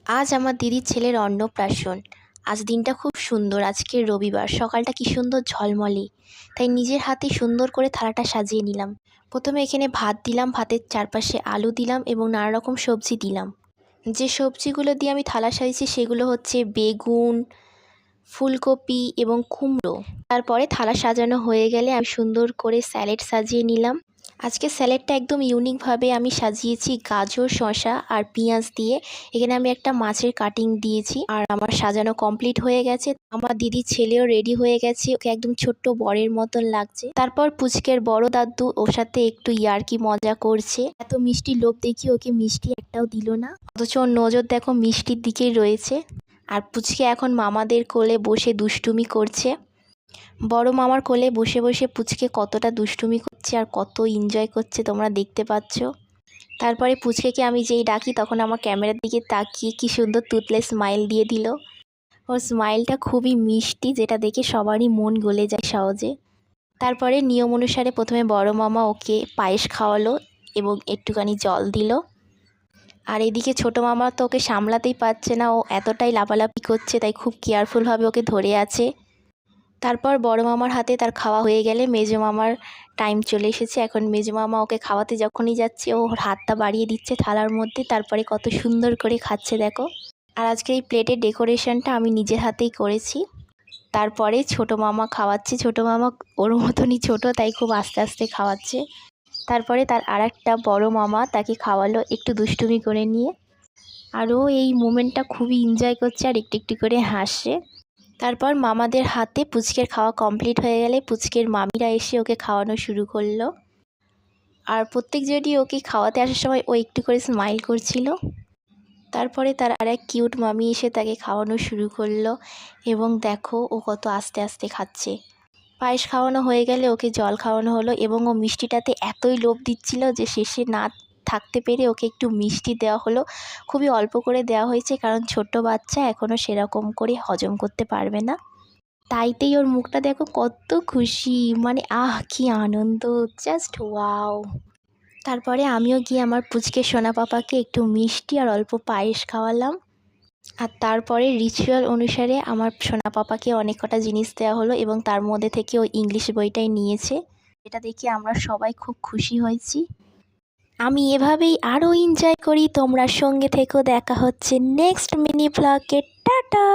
আজ আমার দিদির ছেলের অন্নপ্রাশন। আজ দিনটা খুব সুন্দর। আজকের রবিবার, সকালটা কি সুন্দর ঝলমলে। তাই নিজের হাতে সুন্দর করে থালাটা সাজিয়ে নিলাম। প্রথমে এখানে ভাত দিলাম, ভাতের চারপাশে আলু দিলাম এবং নানা রকম সবজি দিলাম। যে সবজিগুলো দিয়ে আমি থালা সাজিয়েছি সেগুলো হচ্ছে বেগুন, ফুলকপি এবং কুমড়ো। তারপরে থালা সাজানো হয়ে গেলে আমি সুন্দর করে স্যালাড সাজিয়ে নিলাম। আজকে স্যালাডটা একদম ইউনিকভাবে আমি সাজিয়েছি গাজর, শসা আর পেঁয়াজ দিয়ে। এখানে আমি একটা মাছের কাটিং দিয়েছি। আর আমার সাজানো কমপ্লিট হয়ে গেছে। আমার দিদির ছেলেও রেডি হয়ে গেছে, ওকে একদম ছোট্ট বরের মতন লাগছে। তারপর পুচকের বড় দাদু ওর সাথে একটু ইয়ার্কি মজা করছে। এত মিষ্টি লোভ দেখিয়ে ওকে মিষ্টি একটাও দিল না, অথচ ওর নজর দেখো মিষ্টির দিকেই রয়েছে। আর পুচকে এখন মামাদের কোলে বসে দুষ্টুমি করছে। বড় মামার কোলে বসে বসে পুচকে কতটা দুষ্টুমি করছে আর কত এনজয় করছে তোমরা দেখতে পাচ্ছ। তারপরে পুচকেকে আমি যেই ডাকি তখন আমার ক্যামেরার দিকে তাকিয়ে কি সুন্দর তুতলে স্মাইল দিয়ে দিল। ওর স্মাইলটা খুবই মিষ্টি, যেটা দেখে সবারই মন গলে যায় সহজে। তারপরে নিয়ম অনুসারে প্রথমে বড় মামা ওকে পায়েস খাওয়ালো এবং একটুখানি জল দিল। আর এদিকে ছোটো মামা তো ওকে সামলাতেই পারছে না, ও এতটাই লাফালাফি করছে, তাই খুব কেয়ারফুলভাবে ওকে ধরে আছে। তারপর বড় মামার হাতে তার খাওয়া হয়ে গেলে মেজো মামার টাইম চলে এসেছে। এখন মেজো মামা ওকে খাওয়াতে যখনই যাচ্ছে ও ওর হাতটা বাড়িয়ে দিচ্ছে থালার মধ্যে, তারপরে কত সুন্দর করে খাচ্ছে দেখো। আর আজকের এই প্লেটের ডেকোরেশনটা আমি নিজের হাতেই করেছি। তারপরে ছোটো মামা খাওয়াচ্ছে। ছোটো মামা ওর মতনই ছোটো, তাই খুব আস্তে আস্তে খাওয়াচ্ছে। তারপরে তার আরেকটা বড় মামা তাকে খাওয়ালো একটু দুষ্টুমি করে নিয়ে। আর ও এই মোমেন্টটা খুবই এনজয় করছে আর একটু একটু করে হাসছে। তারপর মামাদের হাতে পুচকের খাওয়া কমপ্লিট হয়ে গেলে পুচকের মামিরা এসে ওকে খাওয়ানো শুরু করলো। আর প্রত্যেকজনই ওকে খাওয়াতে আসার সময় ও একটু করে স্মাইল করছিল। তারপরে তার আরেক কিউট মামি এসে তাকে খাওয়ানো শুরু করলো এবং দেখো ও কত আস্তে আস্তে খাচ্ছে। পায়েস খাওয়ানো হয়ে গেলে ওকে জল খাওয়ানো হলো এবং ও মিষ্টিটাতে এতই লোভ দিচ্ছিল যে শেষে না থাকতে পেরে ওকে একটু মিষ্টি দেওয়া হলো। খুবই অল্প করে দেওয়া হয়েছে, কারণ ছোট্ট বাচ্চা এখনও সেরকম করে হজম করতে পারবে না। তাইতেই ওর মুখটা দেখো কত খুশি, মানে কি আনন্দ, জাস্ট ওয়াও। তারপরে আমিও গিয়ে আমার পুচকে সোনা পাপাকে একটু মিষ্টি আর অল্প পায়েস খাওয়ালাম। আর তারপরে রিচুয়াল অনুসারে আমার সোনা পাপাকে অনেক কটা জিনিস দেওয়া হলো এবং তার মধ্যে থেকে ও ইংলিশ বইটাই নিয়েছে। এটা দেখে আমরা সবাই খুব খুশি হয়েছি। আমি এভাবেই আরও এনজয় করি। তোমরা সঙ্গে থেকেও, দেখা হচ্ছে নেক্সট মিনি ব্লগে। টাটা।